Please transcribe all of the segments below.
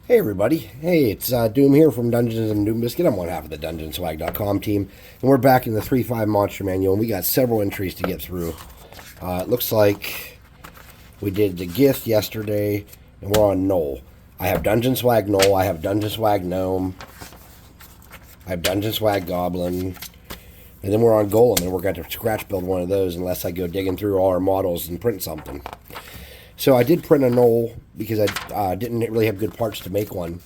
Hey everybody, hey, it's Doom here from Dungeons and Doom Biscuit. I'm one half of the DungeonSwag.com team, and we're back in the 3.5 Monster Manual, and we got several entries to get through. It looks like we did the Gith yesterday, and we're on Gnoll. I have Dungeon Swag Gnoll, I have Dungeon Swag Gnome, I have Dungeon Swag Goblin, and then we're on Golem, and we're going to scratch build one of those unless I go digging through all our models and print something. So I did print a Gnoll because I didn't really have good parts to make one.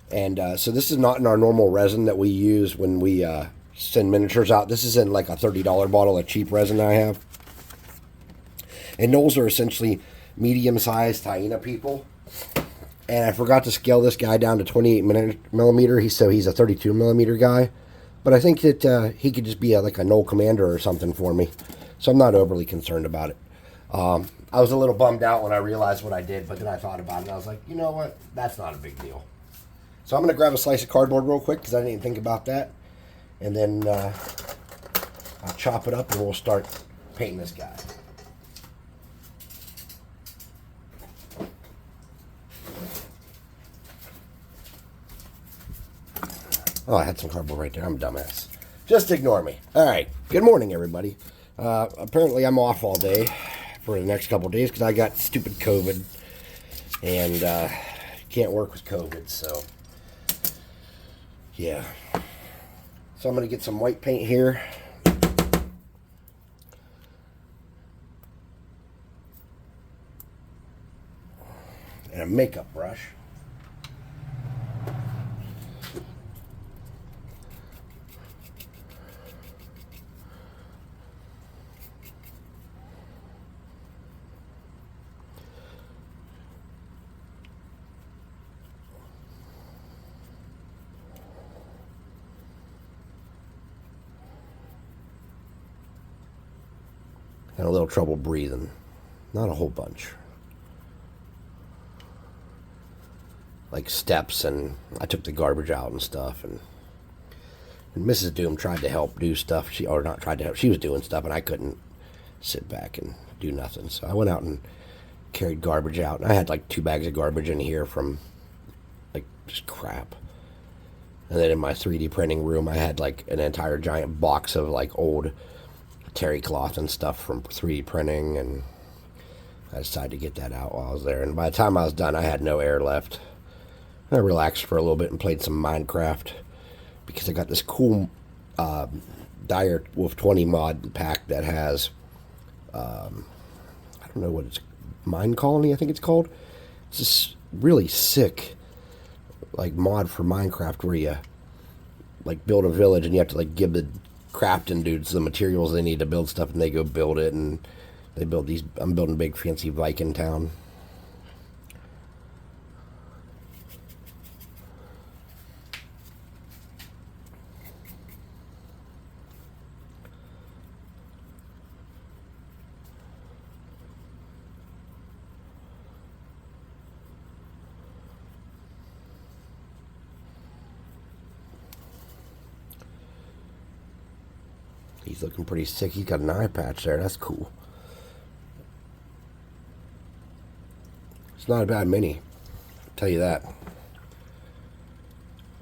And so this is not in our normal resin that we use when we send miniatures out. This is in like a $30 bottle of cheap resin I have. And Gnolls are essentially medium-sized hyena people. And I forgot to scale this guy down to 28 millimeter, so he's a 32 millimeter guy. But I think that he could just be like a Gnoll commander or something for me. So I'm not overly concerned about it. I was a little bummed out when I realized what I did, but then I thought about it and I was like, you know what? That's not a big deal. So I'm going to grab a slice of cardboard real quick because I didn't even think about that. And then I'll chop it up and we'll start painting this guy. Oh, I had some cardboard right there. I'm a dumbass. Just ignore me. All right. Good morning, everybody. Apparently I'm off all day for the next couple of days because I got stupid COVID and can't work with COVID, so yeah. So I'm going to get some white paint here. And a makeup brush. Had a little trouble breathing. Not a whole bunch. Like steps, and I took the garbage out and stuff. And Mrs. Doom tried to help do stuff. She was doing stuff, and I couldn't sit back and do nothing. So I went out and carried garbage out. And I had like 2 bags of garbage in here from like just crap. And then in my 3D printing room, I had like an entire giant box of like old terry cloth and stuff from 3D printing, and I decided to get that out while I was there. And by the time I was done, I had no air left. I relaxed for a little bit and played some Minecraft because I got this cool Dire Wolf 20 mod pack that has I don't know what it's, Mine Colony I think it's called. It's this really sick like mod for Minecraft where you like build a village and you have to like give the crafting dudes the materials they need to build stuff, and they go build it, and they build these. I'm building a big fancy Viking town. He's looking pretty sick. He's got an eye patch there. That's cool. It's not a bad mini. I'll tell you that.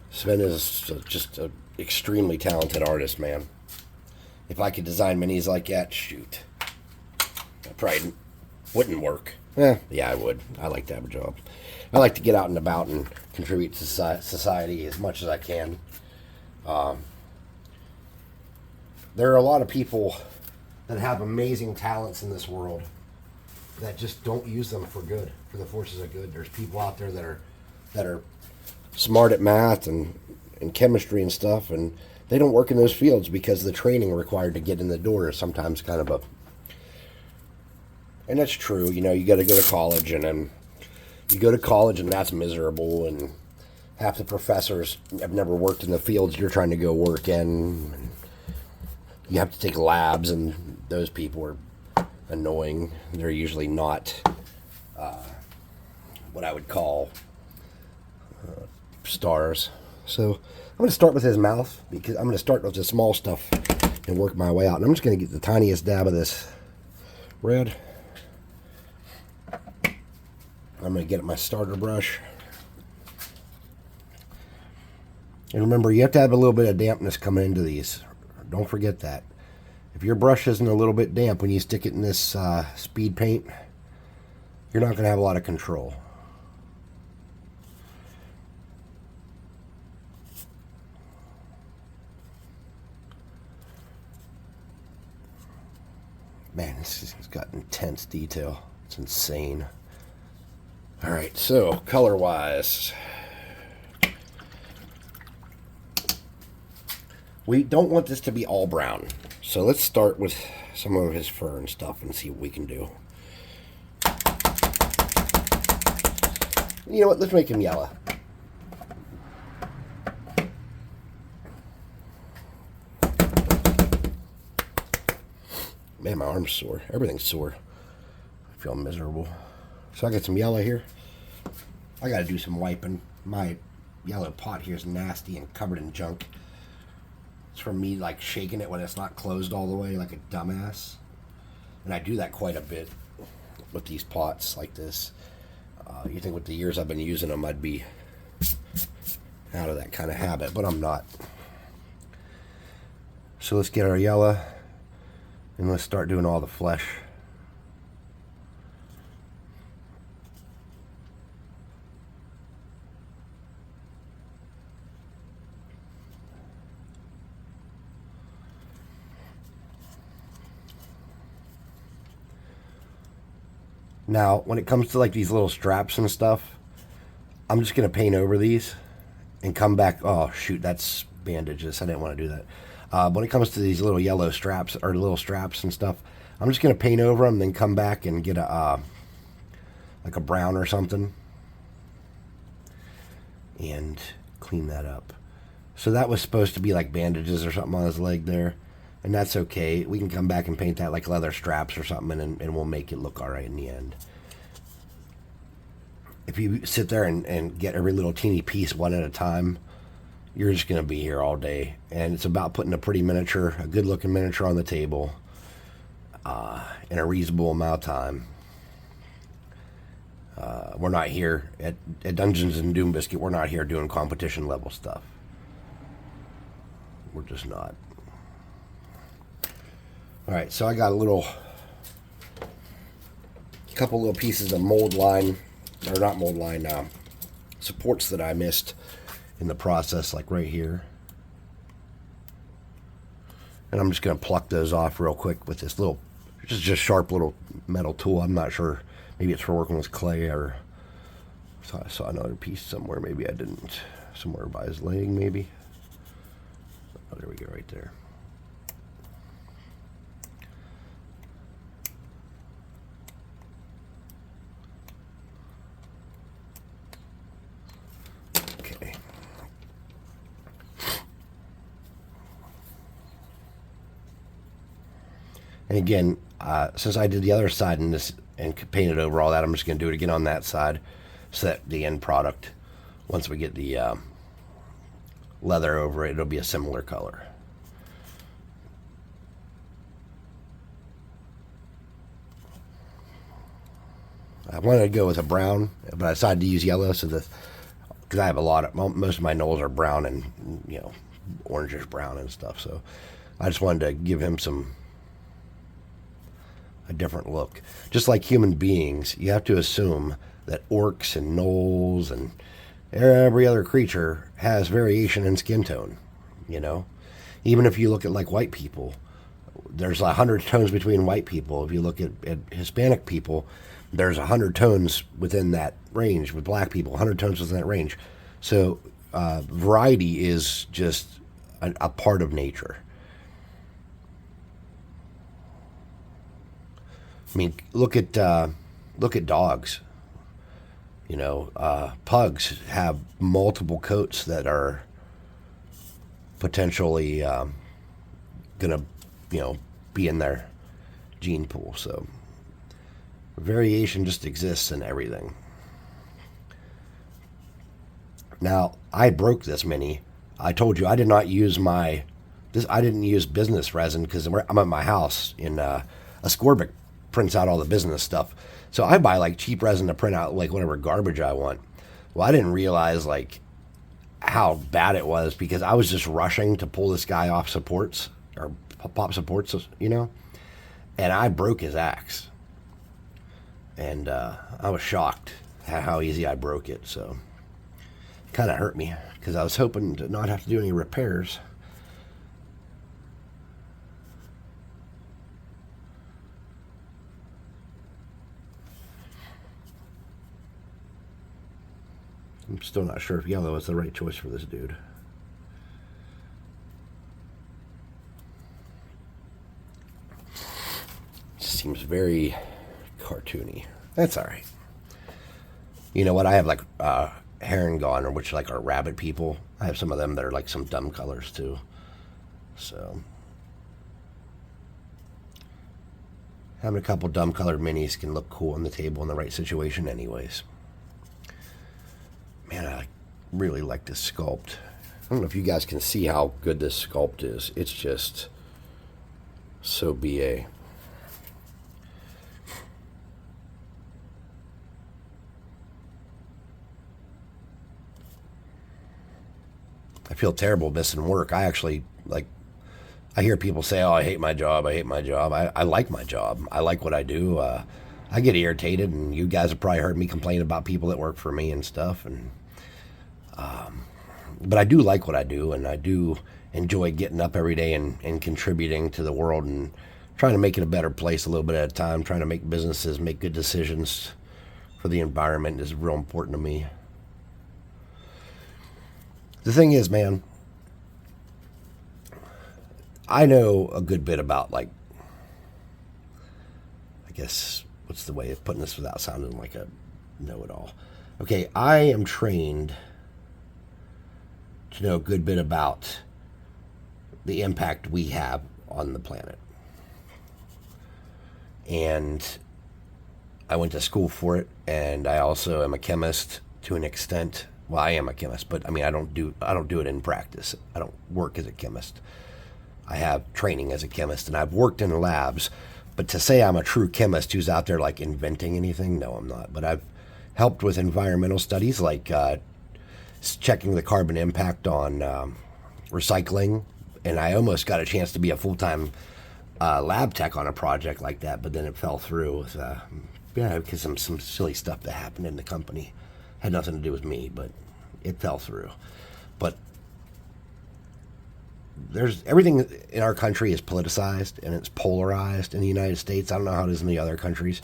Sven is just an extremely talented artist, man. If I could design minis like that, shoot. I probably wouldn't work. Yeah, I would. I like to have a job. I like to get out and about and contribute to society as much as I can. There are a lot of people that have amazing talents in this world that just don't use them for good, for the forces of good. There's people out there that are smart at math and chemistry and stuff, and they don't work in those fields because the training required to get in the door is sometimes kind of a... And that's true, you know, you got to go to college, and then you go to college and that's miserable, and half the professors have never worked in the fields you're trying to go work in, and you have to take labs, and those people are annoying. They're usually not what I would call stars. So I'm going to start with his mouth, because I'm going to start with the small stuff and work my way out. And I'm just going to get the tiniest dab of this red. I'm going to get my starter brush. And remember, you have to have a little bit of dampness coming into these. Don't forget that. If your brush isn't a little bit damp when you stick it in this speed paint, you're not going to have a lot of control. Man, this has got intense detail. It's insane. All right, so color-wise, we don't want this to be all brown. So let's start with some of his fur and stuff and see what we can do. You know what? Let's make him yellow. Man, my arm's sore. Everything's sore. I feel miserable. So I got some yellow here. I got to do some wiping. My yellow pot here is nasty and covered in junk. It's from me like shaking it when it's not closed all the way like a dumbass. And I do that quite a bit with these pots like this. You think with the years I've been using them I'd be out of that kind of habit, but I'm not. So let's get our yellow and let's start doing all the flesh. Now, when it comes to like these little straps and stuff, I'm just going to paint over these and come back. Oh, shoot, that's bandages. I didn't want to do that. When it comes to these little yellow straps or little straps and stuff, I'm just going to paint over them, then come back and get a like a brown or something and clean that up. So that was supposed to be like bandages or something on his leg there. And that's okay. We can come back and paint that like leather straps or something, and we'll make it look all right in the end. If you sit there and get every little teeny piece one at a time, you're just going to be here all day. And it's about putting a pretty miniature, a good-looking miniature on the table in a reasonable amount of time. We're not here at Dungeons and Doom Biscuit. We're not here doing competition level stuff. We're just not. All right, so I got a couple little pieces of mold line, or not mold line, supports that I missed in the process, like right here. And I'm just going to pluck those off real quick with this little, just sharp little metal tool. I'm not sure. Maybe it's for working with clay, or I saw another piece somewhere. Maybe I didn't. Somewhere by his leg, maybe. Oh, there we go, right there. And again, since I did the other side in this and painted over all that, I'm just going to do it again on that side, so that the end product, once we get the leather over it, it'll be a similar color. I wanted to go with a brown, but I decided to use yellow, so because I have a lot of, most of my Gnolls are brown and, you know, orangish brown and stuff. So I just wanted to give him a different look. Just like human beings, you have to assume that orcs and gnolls and every other creature has variation in skin tone. You know, even if you look at like white people, there's 100 tones between white people. If you look at Hispanic people, there's 100 tones within that range. With black people, 100 tones within that range. So variety is just a part of nature. I mean, look at dogs. You know, pugs have multiple coats that are potentially gonna, you know, be in their gene pool. So variation just exists in everything. Now, I broke this mini. I told you I did not use I didn't use business resin because I'm at my house in Ascorbic prints out all the business stuff. So I buy like cheap resin to print out like whatever garbage I want. Well, I didn't realize like how bad it was because I was just rushing to pull this guy off supports or pop supports, you know, and I broke his axe. And I was shocked at how easy I broke it. So it kind of hurt me because I was hoping to not have to do any repairs. I'm still not sure if yellow is the right choice for this dude. Seems very cartoony. That's all right. You know what? I have like Herringon, or which like are rabbit people. I have some of them that are like some dumb colors too. So having a couple dumb colored minis can look cool on the table in the right situation anyways. Man, I really like this sculpt. I don't know if you guys can see how good this sculpt is. It's just so BA. I feel terrible missing work. I actually like. I hear people say, "Oh, I hate my job. I hate my job." I like my job. I like what I do. I get irritated, and you guys have probably heard me complain about people that work for me and stuff. And but I do like what I do, and I do enjoy getting up every day and contributing to the world and trying to make it a better place a little bit at a time. Trying to make businesses make good decisions for the environment is real important to me. The thing is, man, I know a good bit about, like, I guess, what's the way of putting this without sounding like a know-it-all? Okay, I am trained to know a good bit about the impact we have on the planet. And I went to school for it, and I also am a chemist to an extent. Well, I am a chemist, but I mean, I don't do it in practice. I don't work as a chemist. I have training as a chemist, and I've worked in labs. But to say I'm a true chemist who's out there like inventing anything, no, I'm not. But I've helped with environmental studies, like checking the carbon impact on recycling, and I almost got a chance to be a full-time lab tech on a project like that, but then it fell through with because some silly stuff that happened in the company. Had nothing to do with me, but it fell through. But there's everything in our country is politicized and it's polarized in the United States. I don't know how it is in the other countries,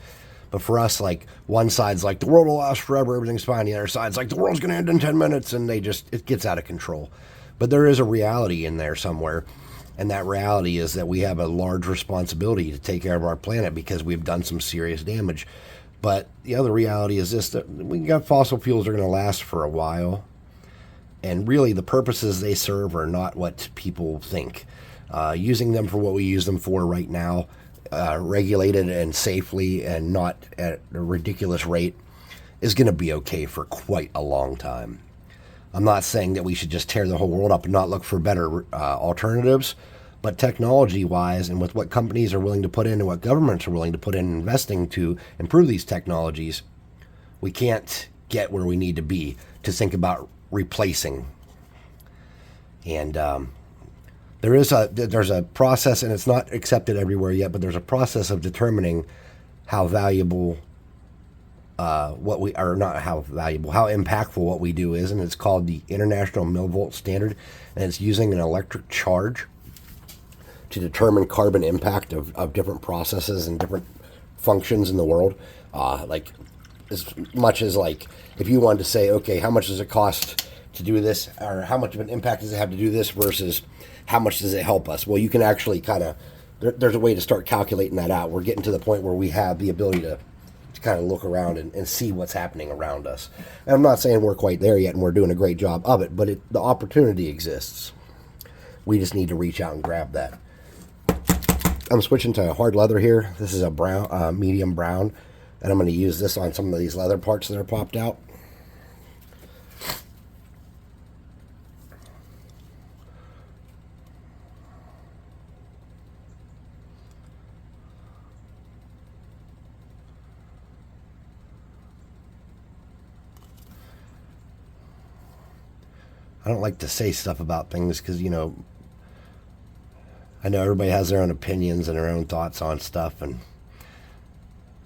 but for us, like, one side's like the world will last forever, everything's fine. The other side's like the world's going to end in 10 minutes, and it gets out of control. But there is a reality in there somewhere, and that reality is that we have a large responsibility to take care of our planet because we've done some serious damage. But the other reality is this, that we got fossil fuels are going to last for a while. And really the purposes they serve are not what people think. Using them for what we use them for right now, regulated and safely and not at a ridiculous rate, is going to be okay for quite a long time. I'm not saying that we should just tear the whole world up and not look for better alternatives. But technology-wise, and with what companies are willing to put in and what governments are willing to put in investing to improve these technologies, we can't get where we need to be to think about replacing. And there's a process, and it's not accepted everywhere yet, but there's a process of determining how valuable how impactful what we do is, and it's called the International Millivolt Standard, and it's using an electric charge to determine carbon impact of different processes and different functions in the world. Like, as much as, like, if you wanted to say, okay, how much does it cost to do this, or how much of an impact does it have to do this versus how much does it help us? Well, you can actually kind of, there's a way to start calculating that out. We're getting to the point where we have the ability to kind of look around and see what's happening around us. And I'm not saying we're quite there yet and we're doing a great job of it, but the opportunity exists. We just need to reach out and grab that. I'm switching to hard leather here. This is a brown, medium brown, and I'm going to use this on some of these leather parts that are popped out. I don't like to say stuff about things because, you know, I know everybody has their own opinions and their own thoughts on stuff, and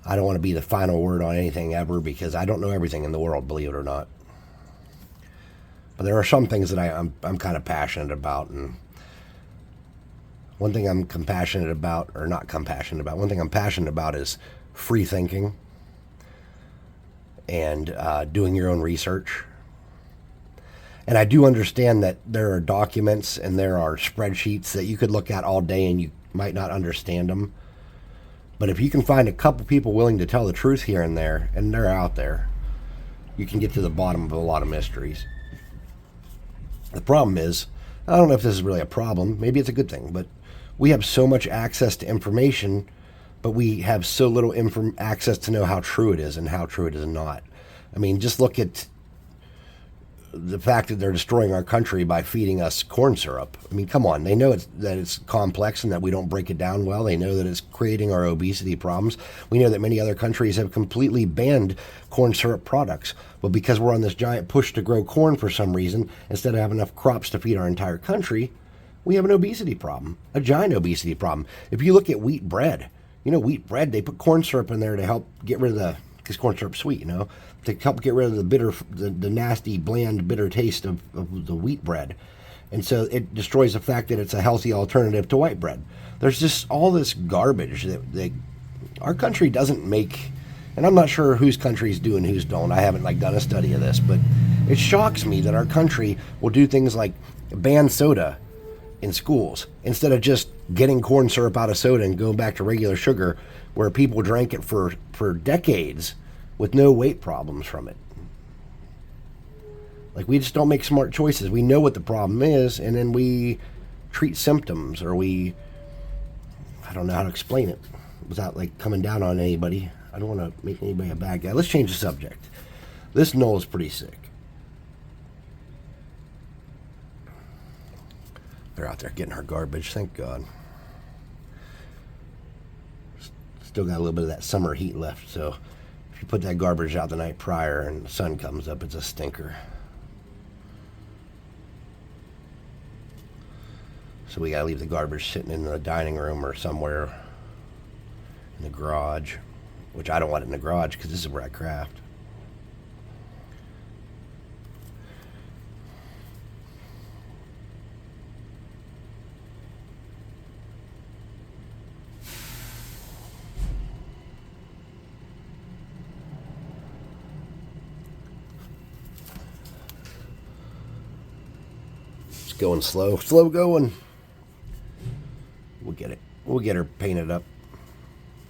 I don't want to be the final word on anything ever because I don't know everything in the world, believe it or not. But there are some things that I'm kind of passionate about, and one thing I'm compassionate about, or not compassionate about, one thing I'm passionate about is free thinking and doing your own research. And I do understand that there are documents and there are spreadsheets that you could look at all day and you might not understand them. But if you can find a couple people willing to tell the truth here and there, and they're out there, you can get to the bottom of a lot of mysteries. The problem is, I don't know if this is really a problem, maybe it's a good thing, but we have so much access to information, but we have so little access to know how true it is and how true it is not. I mean, just look at the fact that they're destroying our country by feeding us corn syrup. I mean, come on. They know that it's complex and that we don't break it down well. They know that it's creating our obesity problems. We know that many other countries have completely banned corn syrup products. But because we're on this giant push to grow corn for some reason, instead of having enough crops to feed our entire country, we have an obesity problem, a giant obesity problem. If you look at wheat bread, you know, wheat bread, they put corn syrup in there to help get rid of because corn syrup's sweet, you know, to help get rid of the bitter, the nasty, bland, bitter taste of the wheat bread. And so it destroys the fact that it's a healthy alternative to white bread. There's just all this garbage that our country doesn't make, and I'm not sure whose countries do and whose don't. I haven't done a study of this, but it shocks me that our country will do things like ban soda in schools instead of just getting corn syrup out of soda and going back to regular sugar, where people drank it for decades with no weight problems from it. We just don't make smart choices. We know what the problem is, and then we treat symptoms, or I don't know how to explain it without coming down on anybody. I don't want to make anybody a bad guy. Let's change the subject. This Gnoll is pretty sick. They're out there getting our garbage, thank God. Still got a little bit of that summer heat left, so if you put that garbage out the night prior and the sun comes up, it's a stinker. So we gotta leave the garbage sitting in the dining room or somewhere in the garage, which I don't want it in the garage because this is where I craft. It's going slow going. We'll get it. We'll get her painted up.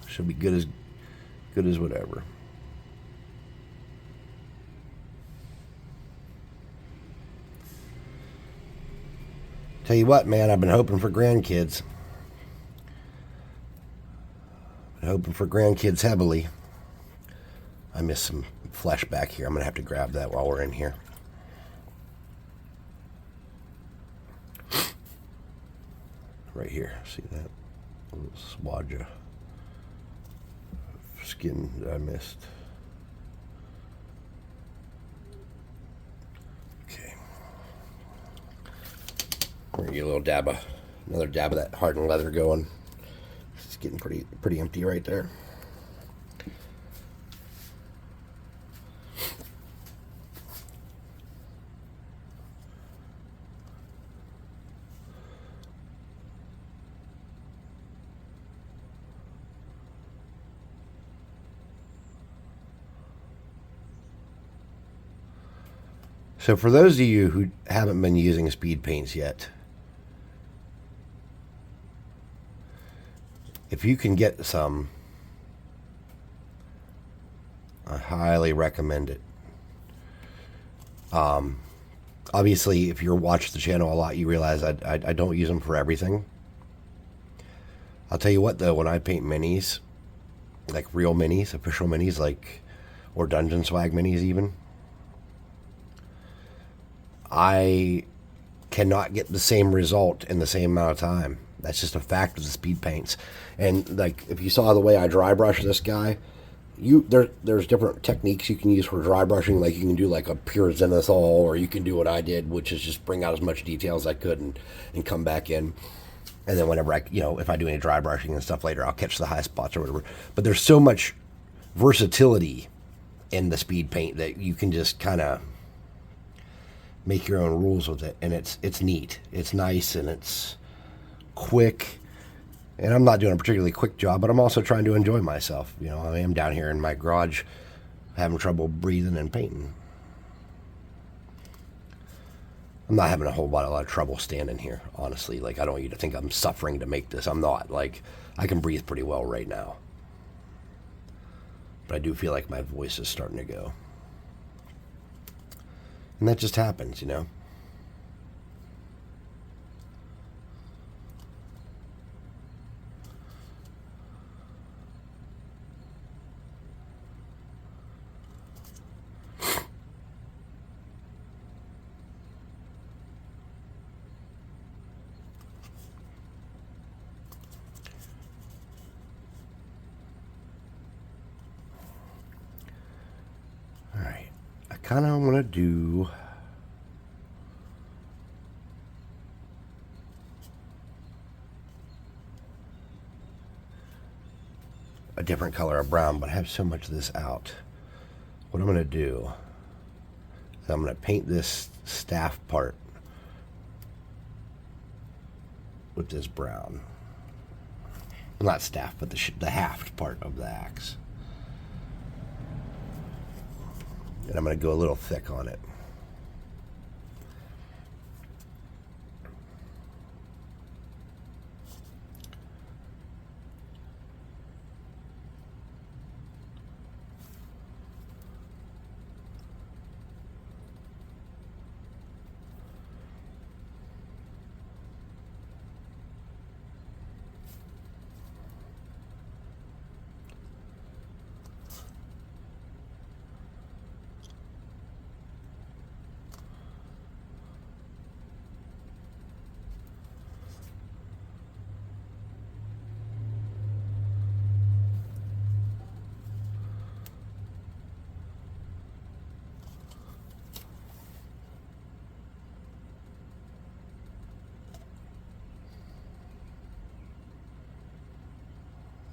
Should be good as whatever. Tell you what, man, I've been hoping for grandkids. Been hoping for grandkids heavily. I miss some flesh back here. I'm going to have to grab that while we're in here. Right here, see that? A little swatch of skin that I missed. Okay. We're gonna get a little another dab of that hardened leather going. It's getting pretty empty right there. So for those of you who haven't been using speed paints yet, if you can get some, I highly recommend it. Obviously, if you're watching the channel a lot, you realize I don't use them for everything. I'll tell you what, though, when I paint minis, like real minis, official minis, or Dungeon Swag minis even, I cannot get the same result in the same amount of time. That's just a fact of the speed paints. And if you saw the way I dry brush this guy, there's different techniques you can use for dry brushing. Like you can do like a pure zenithal, or you can do what I did, which is just bring out as much detail as I could and come back in. And then whenever if I do any dry brushing and stuff later, I'll catch the high spots or whatever. But there's so much versatility in the speed paint that you can just kind of make your own rules with it, and it's neat. It's nice and it's quick. And I'm not doing a particularly quick job, but I'm also trying to enjoy myself. I am down here in my garage having trouble breathing and painting. I'm not having a lot of trouble standing here, honestly. Like, I don't want you to think I'm suffering to make this. I'm not. Like, I can breathe pretty well right now. But I do feel like my voice is starting to go. And that just happens. Alright. I kind of want to do a different color of brown, but I have so much of this out. What I'm going to do is I'm going to paint this staff part with this brown. Well, not staff, but the haft part of the axe. And I'm going to go a little thick on it.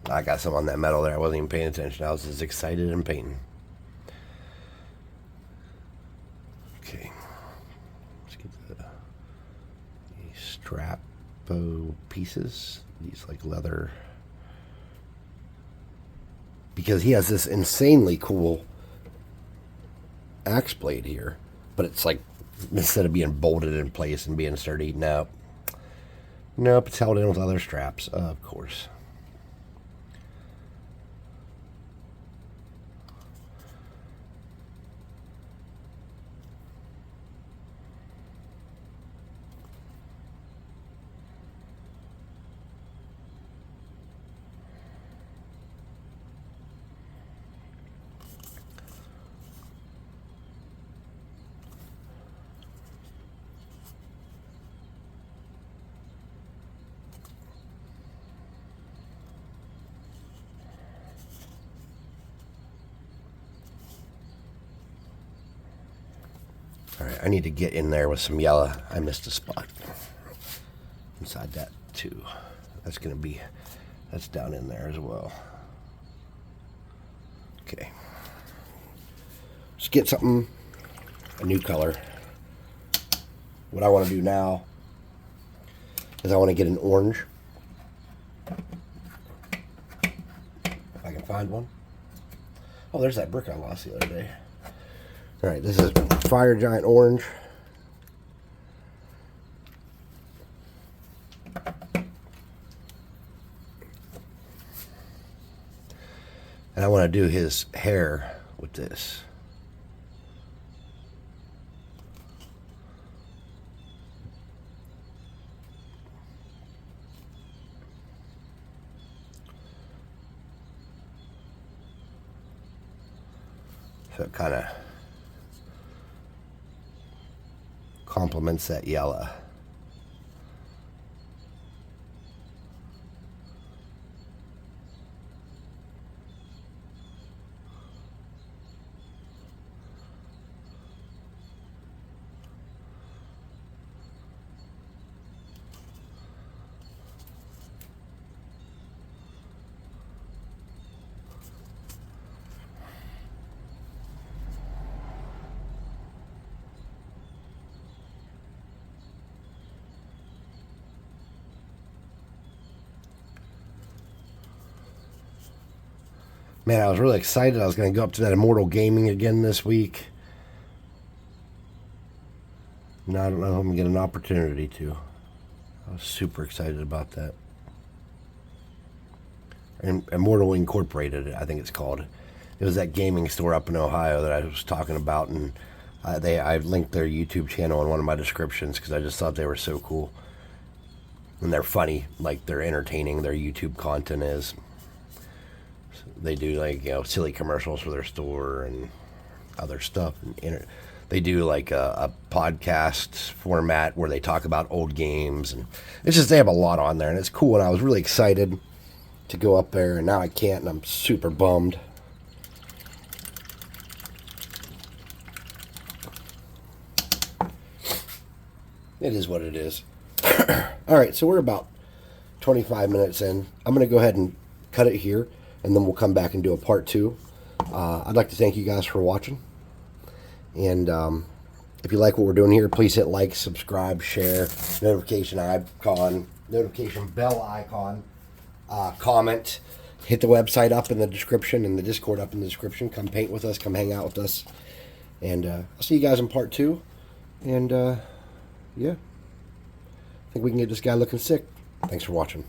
I got some on that metal there. I wasn't even paying attention. I was just excited and painting. Okay. Let's get the strapo pieces. These like leather. Because he has this insanely cool axe blade here. But it's like, instead of being bolted in place and being sturdy, nope. Nope, it's held in with other straps, of course. Alright, I need to get in there with some yellow. I missed a spot inside that too. That's down in there as well. Okay. Let's get something, a new color. What I want to do now is I want to get an orange. If I can find one. Oh, there's that brick I lost the other day. Alright, this is Fire Giant Orange. And I want to do his hair with this. So it kind of complements that yellow. Man, I was really excited. I was going to go up to that Immortal Gaming again this week. Now I don't know if I'm going to get an opportunity to. I was super excited about that. Immortal Incorporated, I think it's called. It was that gaming store up in Ohio that I was talking about, and I linked their YouTube channel in one of my descriptions because I just thought they were so cool. And they're funny, like they're entertaining. Their YouTube content is. They do like, you know, silly commercials for their store and other stuff. And they do like a podcast format where they talk about old games, and it's just they have a lot on there, and it's cool. And I was really excited to go up there, and now I can't, and I'm super bummed. It is what it is. All right, so we're about 25 minutes in. I'm going to go ahead and cut it here, and then we'll come back and do a part 2. I'd like to thank you guys for watching. And if you like what we're doing here, please hit like, subscribe, share, notification bell icon, comment, hit the website up in the description and the Discord up in the description. Come paint with us, come hang out with us. And I'll see you guys in part 2. And yeah, I think we can get this guy looking sick. Thanks for watching.